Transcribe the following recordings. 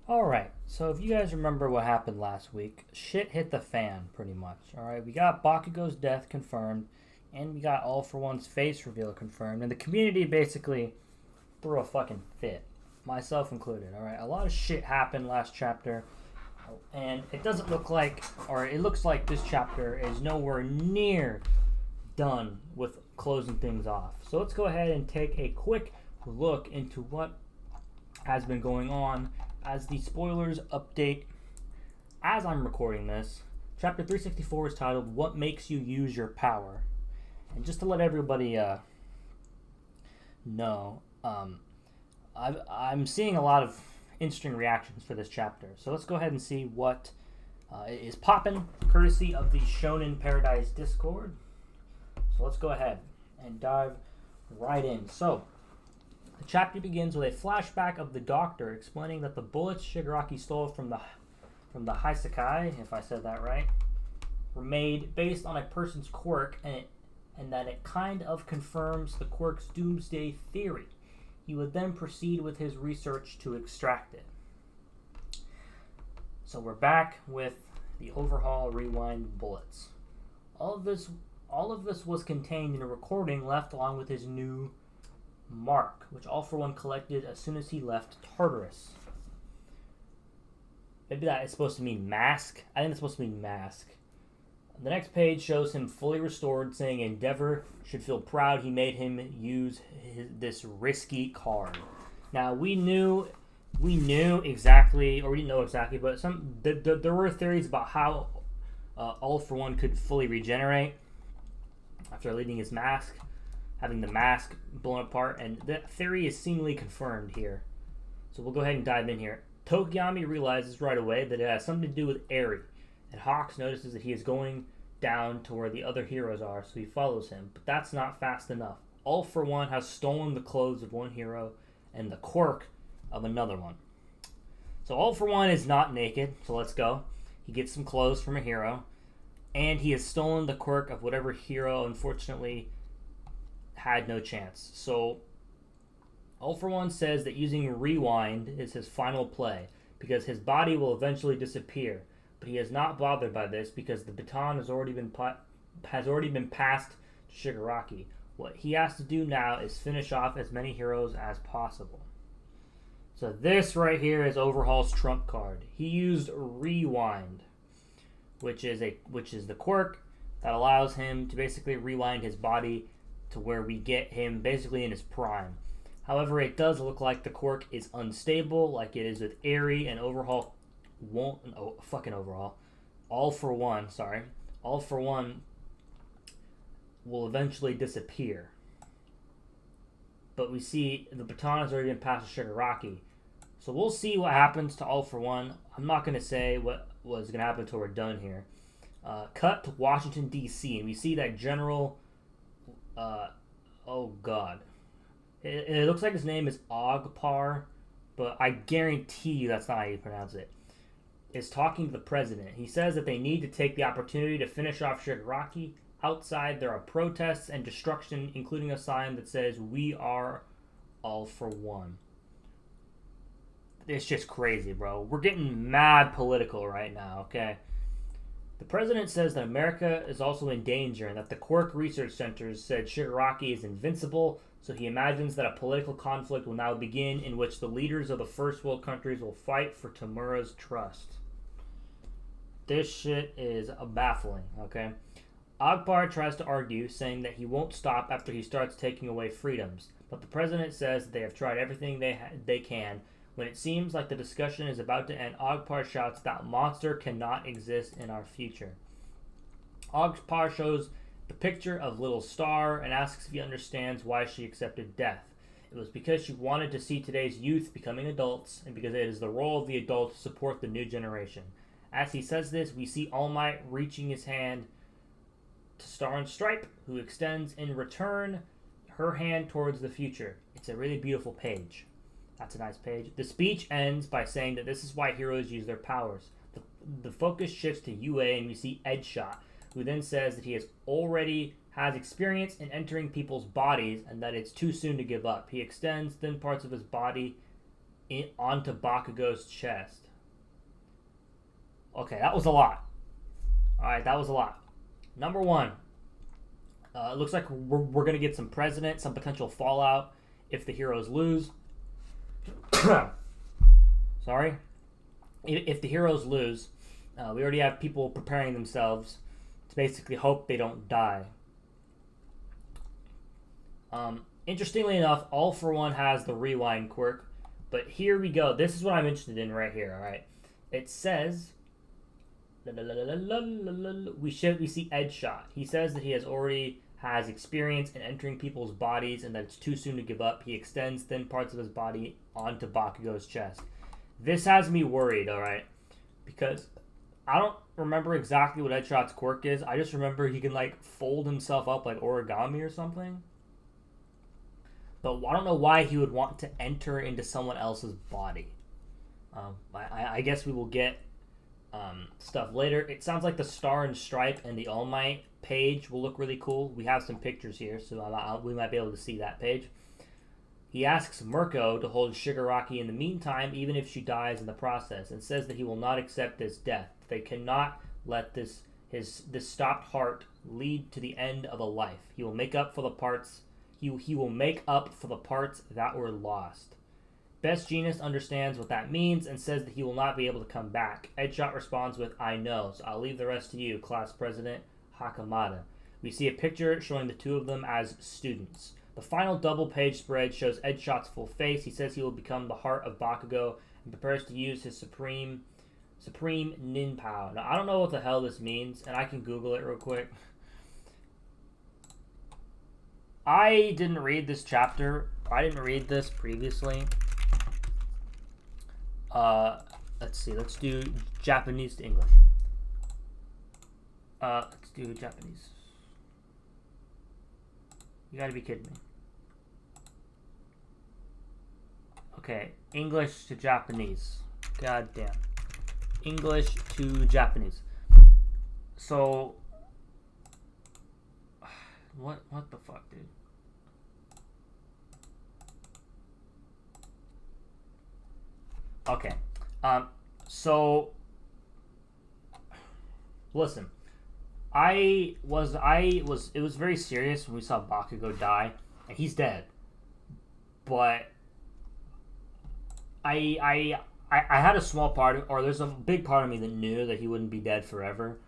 Alright, so if you guys remember what happened last week, shit hit the fan pretty much. Alright, we got Bakugo's death confirmed, and we got All For One's face reveal confirmed, and the community basically threw a fucking fit, myself included. Alright, a lot of shit happened last chapter, and it doesn't look like, or it looks like this chapter is nowhere near done with closing things off. So let's go ahead and take a quick look into what has been going on as the spoilers update as I'm recording this. Chapter 364 is titled What Makes You Use Your Power. And just to let everybody know, I'm seeing a lot of interesting reactions for this chapter. So let's go ahead and see what is popping, courtesy of the Shonen Paradise Discord. So let's go ahead and dive right in. So the chapter begins with a flashback of the doctor explaining that the bullets Shigaraki stole from the Hisekai, if I said that right, were made based on a person's quirk, and that it kind of confirms the quirk's doomsday theory. He would then proceed with his research to extract it. So we're back with the overhaul rewind bullets. All of this was contained in a recording left along with his new mark, which All For One collected as soon as he left Tartarus. Maybe that is supposed to mean mask? I think it's supposed to mean mask. The next page shows him fully restored, saying Endeavor should feel proud he made him use this risky card. Now, we knew exactly, or we didn't know exactly, but there were theories about how All For One could fully regenerate after leaving his mask, having the mask blown apart, and that theory is seemingly confirmed here. So we'll go ahead and dive in here. Tokiyami realizes right away that it has something to do with Eri, and Hawks notices that he is going down to where the other heroes are, so he follows him. But that's not fast enough. All For One has stolen the clothes of one hero and the quirk of another one. So All For One is not naked, so let's go. He gets some clothes from a hero, and he has stolen the quirk of whatever hero, unfortunately, had no chance. So All For One says that using rewind is his final play because his body will eventually disappear, but he is not bothered by this because the baton has already been passed to Shigaraki. What he has to do now is finish off as many heroes as possible. So this right here is Overhaul's trump card. He used rewind, which is the quirk that allows him to basically rewind his body to where we get him basically in his prime. However, it does look like the quirk is unstable, like it is with Eri, and Overhaul won't. Oh, fucking Overhaul. All For One, sorry. All For One will eventually disappear. But we see the baton has already been passed to Shigaraki. So we'll see what happens to All For One. I'm not going to say what was going to happen until we're done here. Cut to Washington, D.C., and we see that General... oh god. It looks like his name is Ogpar, but I guarantee you that's not how you pronounce it. Is talking to the president. He says that they need to take the opportunity to finish off Shigaraki. Outside, there are protests and destruction, including a sign that says, "We are All For One." It's just crazy, bro. We're getting mad political right now, okay? The president says that America is also in danger and that the Quirk Research Centers said Shigaraki is invincible, so he imagines that a political conflict will now begin in which the leaders of the first world countries will fight for Tamura's trust. This shit is baffling, okay? Ogpar tries to argue, saying that he won't stop after he starts taking away freedoms, but the president says that they have tried everything they can. When it seems like the discussion is about to end, Ogpar shouts that monster cannot exist in our future. Ogpar shows the picture of Little Star and asks if he understands why she accepted death. It was because she wanted to see today's youth becoming adults, and because it is the role of the adult to support the new generation. As he says this, we see All Might reaching his hand to Star and Stripe, who extends in return her hand towards the future. It's a really beautiful page. That's a nice page. The speech ends by saying that this is why heroes use their powers. The focus shifts to UA, and we see Edgeshot, who then says that he has experience in entering people's bodies and that it's too soon to give up. He extends thin parts of his body onto Bakugo's chest. Okay, that was a lot. Alright, that was a lot. Number one, it looks like we're going to get some precedent, some potential fallout if the heroes lose. Sorry. If the heroes lose, we already have people preparing themselves to basically hope they don't die. Interestingly enough, All For One has the rewind quirk, but here we go. This is what I'm interested in right here, alright? It says, we see Edgeshot. He says that he already has experience in entering people's bodies and that it's too soon to give up. He extends thin parts of his body onto Bakugo's chest. This has me worried, alright? Because I don't remember exactly what Edgeshot's quirk is. I just remember he can, like, fold himself up like origami or something. But I don't know why he would want to enter into someone else's body. I guess we will get stuff later. It sounds like the Star and Stripe and the All Might page will look really cool. We have some pictures here, so we might be able to see that page. He asks Mirko to hold Shigaraki in the meantime, even if she dies in the process, and says that he will not accept this death. They cannot let this stopped heart lead to the end of a life. He will make up for the parts. He will make up for the parts that were lost. Best Jeanist understands what that means and says that he will not be able to come back. Edgeshot responds with, I know, so I'll leave the rest to you, Class President Hakamada. We see a picture showing the two of them as students. The final double-page spread shows Edgeshot's full face. He says he will become the heart of Bakugo and prepares to use his supreme ninpao. Now, I don't know what the hell this means, and I can Google it real quick. I didn't read this chapter. I didn't read this previously. Let's see. Let's do Japanese to English. Let's do Japanese. You gotta be kidding me. Okay, English to Japanese. God damn. English to Japanese. So, what the fuck, dude? Okay. So listen. It was very serious when we saw Bakugo die, and he's dead. But I had a small part or there's a big part of me that knew that he wouldn't be dead forever.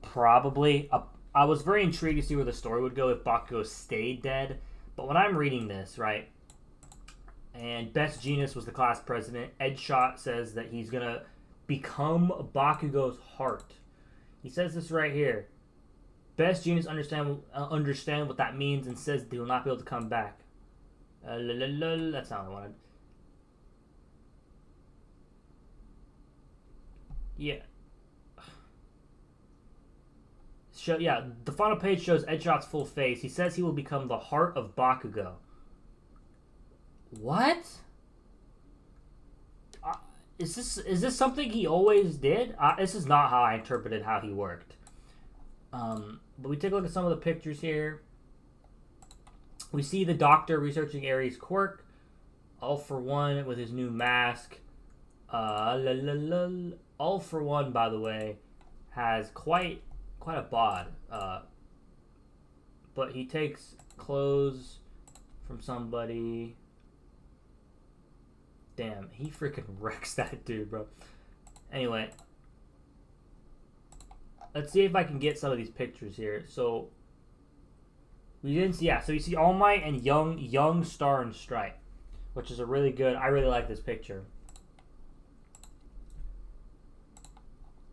Probably. I was very intrigued to see where the story would go if Bakugo stayed dead. But when I'm reading this, right, and Best Jeanist was the class president, Edgeshot says that he's going to become Bakugo's heart. He says this right here. Best Jeanist understand what that means and says that he will not be able to come back. That's not what I wanted. Yeah. The final page shows Edgeshot's full face. He says he will become the heart of Bakugo. What? Is this something he always did? This is not how I interpreted how he worked. But we take a look at some of the pictures here. We see the Doctor researching Ares' quirk. All For One with his new mask. All For One, by the way, has quite a bod. But he takes clothes from somebody. Damn, he freaking wrecks that dude, bro. Anyway, let's see if I can get some of these pictures here. So we didn't see, so you see All Might and young Star and Stripe, which is a really good. I really like this picture.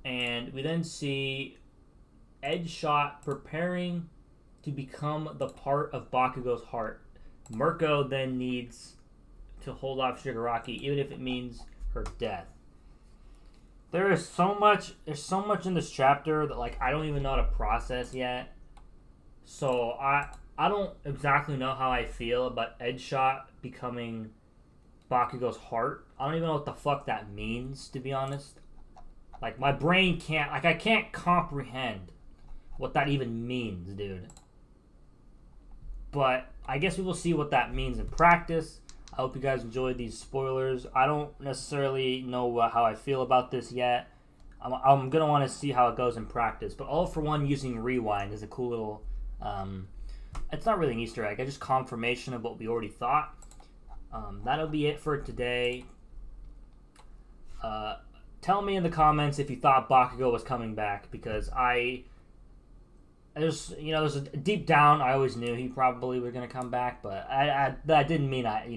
And we then see Edgeshot preparing to become the part of Bakugo's heart. Mirko then needs to hold off Shigaraki, even if it means her death. There's so much in this chapter that, like, I don't even know how to process yet. So I don't exactly know how I feel about Edgeshot becoming Bakugo's heart. I don't even know what the fuck that means, to be honest. Like, my brain can't, like, I can't comprehend what that even means, dude. But I guess we will see what that means in practice. I hope you guys enjoyed these spoilers. I don't necessarily know how I feel about this yet. I'm going to want to see how it goes in practice. But All for One using Rewind is a cool little... it's not really an Easter egg. It's just confirmation of what we already thought. That'll be it for today. Tell me in the comments if you thought Bakugo was coming back, because there's a deep down I always knew he probably was gonna come back, but that didn't mean I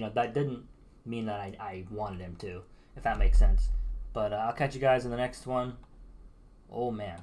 wanted him to, if that makes sense. But I'll catch you guys in the next one. Oh man.